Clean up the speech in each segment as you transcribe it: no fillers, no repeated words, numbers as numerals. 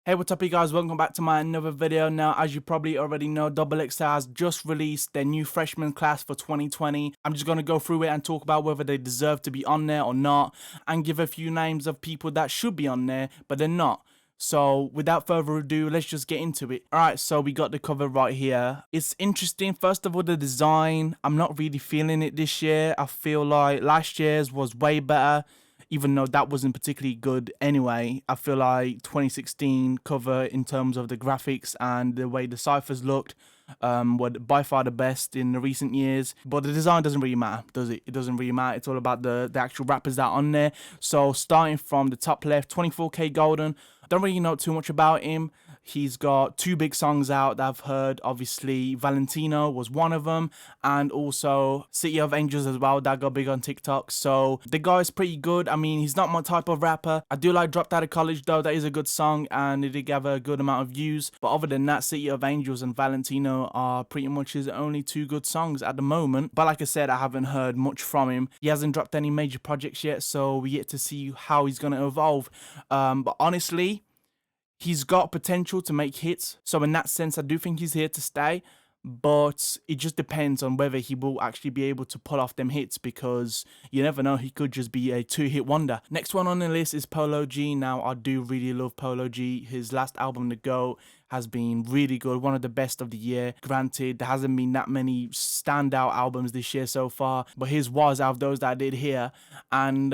Hey, what's up you guys, welcome back to my another video. Now, as you probably already know, XXL has just released their new freshman class for 2020. I'm just going to go through it and talk about whether they deserve to be on there or not, and give a few names of people that should be on there, but they're not. So without further ado, let's just get into it. Alright, so we got the cover right here. It's interesting. First of all, the design, I'm not really feeling it this year. I feel like last year's was way better, even though that wasn't particularly good anyway. I feel like 2016 cover in terms of the graphics and the way the ciphers looked were by far the best in the recent years. But the design doesn't really matter, does it? It doesn't really matter. It's all about the actual rappers that are on there. So starting from the top left, 24K Golden. Don't really know too much about him. He's got two big songs out that I've heard. Obviously, Valentino was one of them, and also City of Angels as well. That got big on TikTok. So the guy's pretty good. I mean, he's not my type of rapper. I do like Dropped Out of College though. That is a good song, and it did have a good amount of views. But other than that, City of Angels and Valentino are pretty much his only two good songs at the moment. But like I said, I haven't heard much from him. He hasn't dropped any major projects yet, so we yet to see how he's gonna evolve. But honestly, he's got potential to make hits, so in that sense I do think he's here to stay, but it just depends on whether he will actually be able to pull off them hits, because you never know, he could just be a two-hit wonder. Next one on the list is Polo G. Now, I do really love Polo G. His last album, The Go, has been really good, one of the best of the year. Granted, there hasn't been that many standout albums this year so far, but his was out of those that I did hear, and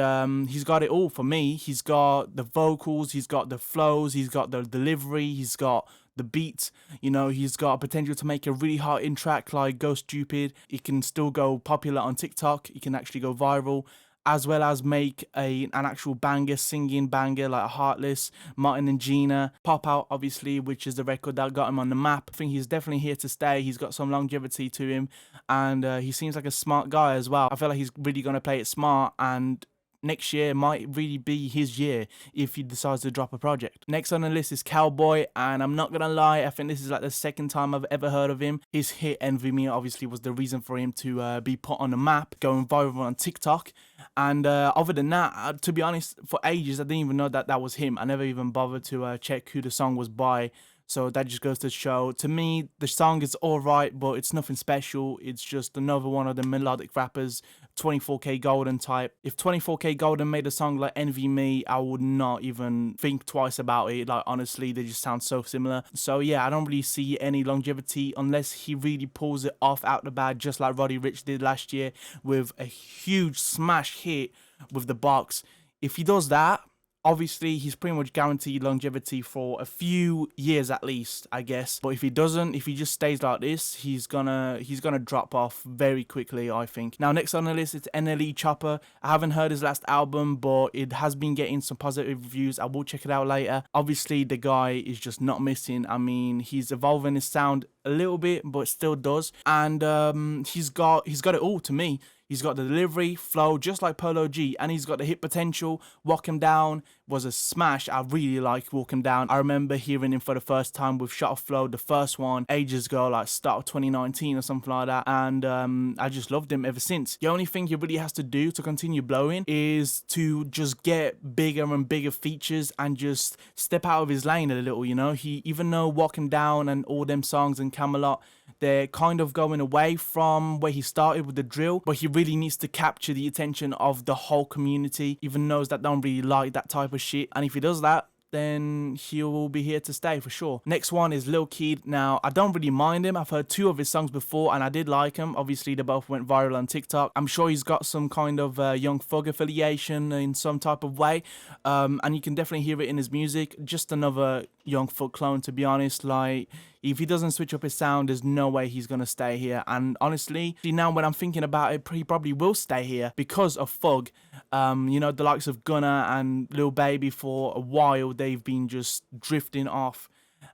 he's got it all for me. He's got the vocals, he's got the flows, he's got the delivery, he's got the beats, you know, he's got potential to make a really hard track like Go Stupid. It can still go popular on TikTok, it can actually go viral, as well as make an actual banger, singing banger like Heartless, Martin and Gina, Pop Out obviously, which is the record that got him on the map. I think he's definitely here to stay. He's got some longevity to him, and he seems like a smart guy as well. I feel like he's really going to play it smart, and next year might really be his year if he decides to drop a project. Next on the list is Cowboy, and I'm not gonna lie, I think this is like the second time I've ever heard of him. His hit Envy Me obviously was the reason for him to be put on the map, going viral on TikTok. And other than that, to be honest, for ages I didn't even know that that was him. I never even bothered to check who the song was by. So that just goes to show, to me, the song is alright, but it's nothing special. It's just another one of the melodic rappers, 24K Golden type. If 24K Golden made a song like Envy Me, I would not even think twice about it. Like, honestly, they just sound so similar. So yeah, I don't really see any longevity unless he really pulls it off out the bag, just like Roddy Ricch did last year with a huge smash hit with The Box. If he does that, obviously, he's pretty much guaranteed longevity for a few years at least, I guess. But if he doesn't, if he just stays like this, he's gonna drop off very quickly, I think. Now, next on the list, it's Untitled Chapter. I haven't heard his last album, but it has been getting some positive reviews. I will check it out later. Obviously, the guy is just not missing. I mean, he's evolving his sound a little bit, but still does. And he's got it all to me. He's got the delivery, flow, just like Polo G, and he's got the hit potential. Walk Him Down was a smash. I really like Walk Him Down. I remember hearing him for the first time with Shot of Flow, the first one, ages ago, like start of 2019 or something like that, and I just loved him ever since. The only thing he really has to do to continue blowing is to just get bigger and bigger features and just step out of his lane a little, you know? He, even though Walk Him Down and all them songs and Camelot, they're kind of going away from where he started with the drill, but he really needs to capture the attention of the whole community, even those that don't really like that type of shit. And if he does that, then he will be here to stay for sure. Next one is Lil Kid. Now, I don't really mind him. I've heard two of his songs before and I did like him. Obviously, they both went viral on TikTok. I'm sure he's got some kind of Young Thug affiliation in some type of way, and you can definitely hear it in his music. Just another Young Thug clone, to be honest. Like, if he doesn't switch up his sound, there's no way he's gonna stay here. And honestly, now when I'm thinking about it, he probably will stay here because of Thug. You know, the likes of Gunna and Lil Baby, for a while they've been just drifting off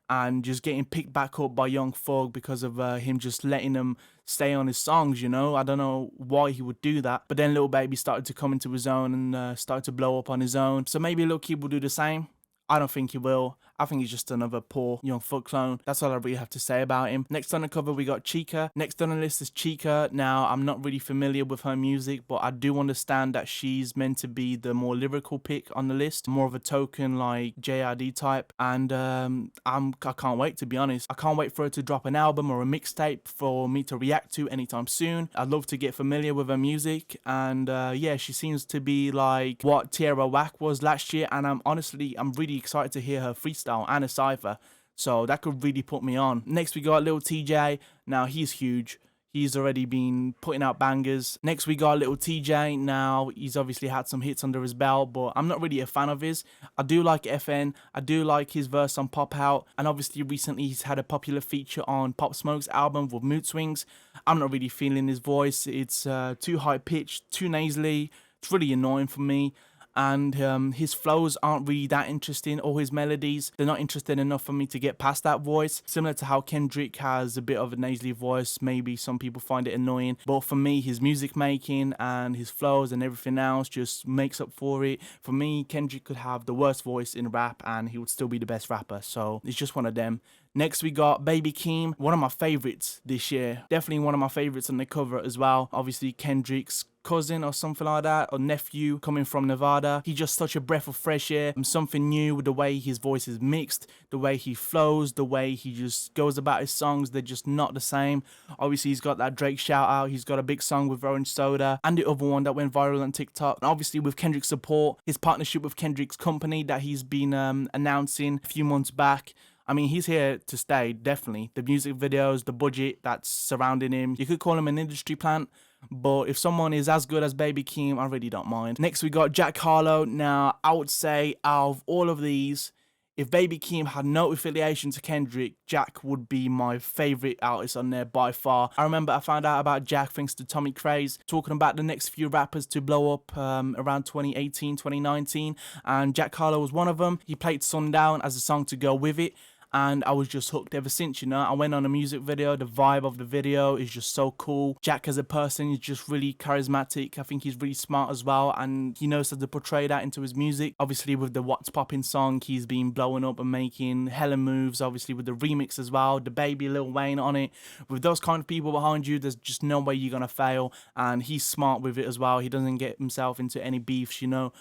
and just getting picked back up by Young Thug because of him just letting them stay on his songs, you know. I don't know why he would do that, but then Lil Baby started to come into his own and started to blow up on his own. So maybe Lil Kid will do the same. I don't think he will. I think he's just another poor young fuck clone. That's all I really have to say about him. Next on the cover, we got Chica. Next on the list is Chica. Now, I'm not really familiar with her music, but I do understand that she's meant to be the more lyrical pick on the list, more of a token like JID type. And I can't wait, to be honest. I can't wait for her to drop an album or a mixtape for me to react to anytime soon. I'd love to get familiar with her music, and yeah, she seems to be like what Tierra Whack was last year, and I'm really excited to hear her freestyle and a cypher, so that could really put me on. Next we got Lil Tjay. Now he's huge. He's already been putting out bangers. Next we got Lil Tjay. Now he's obviously had some hits under his belt, but I'm not really a fan of his. I do like FN. I do like his verse on Pop Out, and obviously recently he's had a popular feature on Pop Smoke's album with Mood Swings. I'm not really feeling his voice. It's too high pitched, too nasally. It's really annoying for me. And his flows aren't really that interesting, or his melodies, they're not interesting enough for me to get past that voice. Similar to how Kendrick has a bit of a nasally voice, maybe some people find it annoying, but for me, his music making and his flows and everything else just makes up for it. For me, Kendrick could have the worst voice in rap and he would still be the best rapper, so it's just one of them. Next we got Baby Keem, one of my favorites this year. Definitely one of my favorites on the cover as well. Obviously Kendrick's cousin or something like that, or nephew, coming from Nevada. He's just such a breath of fresh air, and something new with the way his voice is mixed, the way he flows, the way he just goes about his songs. They're just not the same. Obviously he's got that Drake shout out, he's got a big song with Orange Soda, and the other one that went viral on TikTok. And obviously with Kendrick's support, his partnership with Kendrick's company that he's been announcing a few months back, I mean, he's here to stay, definitely. The music videos, the budget that's surrounding him. You could call him an industry plant, but if someone is as good as Baby Keem, I really don't mind. Next, we got Jack Carlo. Now, I would say out of all of these, if Baby Keem had no affiliation to Kendrick, Jack would be my favorite artist on there by far. I remember I found out about Jack thanks to Tommy Craze, talking about the next few rappers to blow up around 2018, 2019, and Jack Carlo was one of them. He played Sundown as a song to go with it, and I was just hooked ever since, you know. I went on a music video, the vibe of the video is just so cool. Jack as a person is just really charismatic. I think he's really smart as well, and he knows how to portray that into his music. Obviously with the What's Poppin' song, he's been blowing up and making hella moves, obviously with the remix as well, the Baby Lil Wayne on it. With those kind of people behind you, there's just no way you're gonna fail, and he's smart with it as well. He doesn't get himself into any beefs, you know.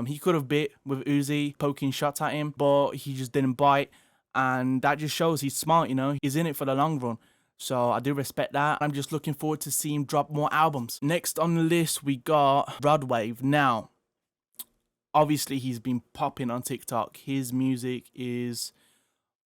He could have bit with Uzi, poking shots at him, but he just didn't bite. And that just shows he's smart, you know. He's in it for the long run. So I do respect that. I'm just looking forward to see him drop more albums. Next on the list, we got Broadwave. Now, obviously he's been popping on TikTok. His music is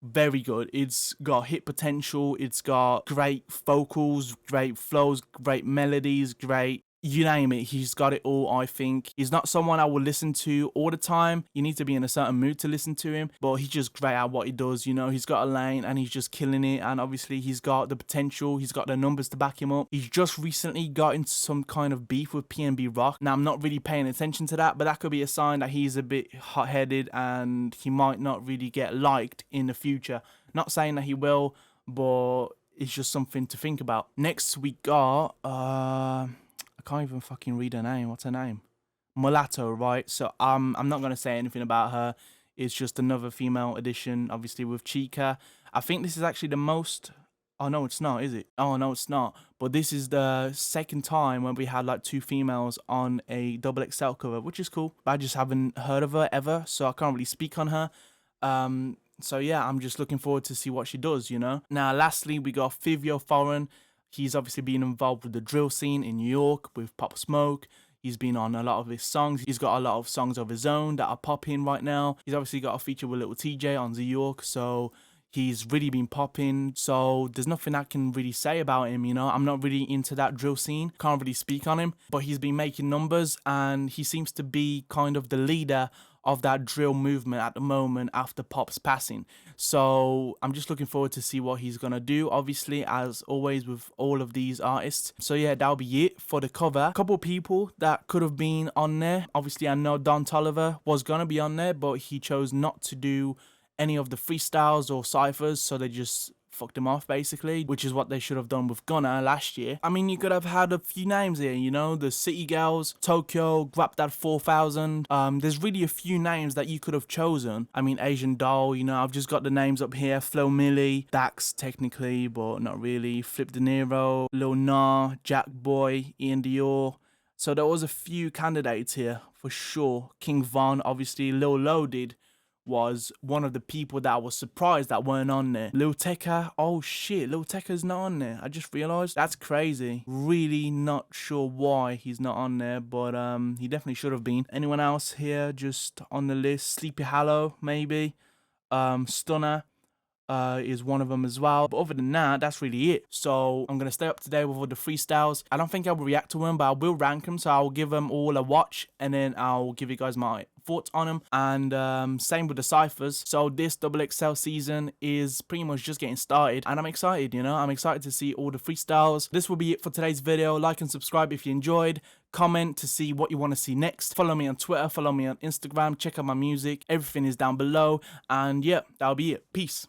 very good. It's got hit potential. It's got great vocals, great flows, great melodies, great... you name it, he's got it all, I think. He's not someone I would listen to all the time. You need to be in a certain mood to listen to him, but he's just great at what he does, you know. He's got a lane and he's just killing it, and obviously he's got the potential, he's got the numbers to back him up. He's just recently got into some kind of beef with PNB Rock. Now, I'm not really paying attention to that, but that could be a sign that he's a bit hot-headed and he might not really get liked in the future. Not saying that he will, but it's just something to think about. Next, we got... I can't even fucking read her name. What's her name? Mulatto, right? So I'm not going to say anything about her. It's just another female edition, obviously, with Chica. I think this is actually the most... oh, no, it's not, is it? Oh, no, it's not. But this is the second time when we had, like, 2 females on a XXL cover, which is cool. But I just haven't heard of her ever, so I can't really speak on her. So, yeah, I'm just looking forward to see what she does, you know? Now, lastly, we got Vivio Foreign. He's obviously been involved with the drill scene in New York with Pop Smoke. He's been on a lot of his songs. He's got a lot of songs of his own that are popping right now. He's obviously got a feature with Lil Tjay on New York, so he's really been popping. So there's nothing I can really say about him, you know. I'm not really into that drill scene. Can't really speak on him, but he's been making numbers, and he seems to be kind of the leader of that drill movement at the moment after Pop's passing. So I'm just looking forward to see what he's gonna do, obviously, as always with all of these artists. So yeah, that'll be it for the cover. A couple people that could have been on there. Obviously, I know Don Toliver was gonna be on there, but he chose not to do any of the freestyles or ciphers, so they just fucked him off basically, which is what they should have done with Gunna last year. I mean, you could have had a few names here, you know, the City Girls, Tokyo, Grab That 4000. There's really a few names that you could have chosen. I mean, Asian Doll, you know, I've just got the names up here. Flo Milli, Dax technically, but not really. Flip De Niro, Lil Nas, Jack Boy, Ian Dior. So there was a few candidates here for sure. King Von, obviously. Lil Loaded was one of the people that I was surprised that weren't on there. Lil Tecca, oh shit, Lil Tecca's not on there. I just realized. That's crazy. Really not sure why he's not on there, but he definitely should have been. Anyone else here just on the list? Sleepy Hollow, maybe. Stunner is one of them as well. But other than that, that's really it. So I'm gonna stay up to date with all the freestyles. I don't think I will react to them, but I will rank them. So I'll give them all a watch, and then I'll give you guys my thoughts on them. And same with the ciphers. So this XXL season is pretty much just getting started, and I'm excited. You know, I'm excited to see all the freestyles. This will be it for today's video. Like and subscribe if you enjoyed. Comment to see what you want to see next. Follow me on Twitter, follow me on Instagram, check out my music. Everything is down below. And yeah, that'll be it. Peace.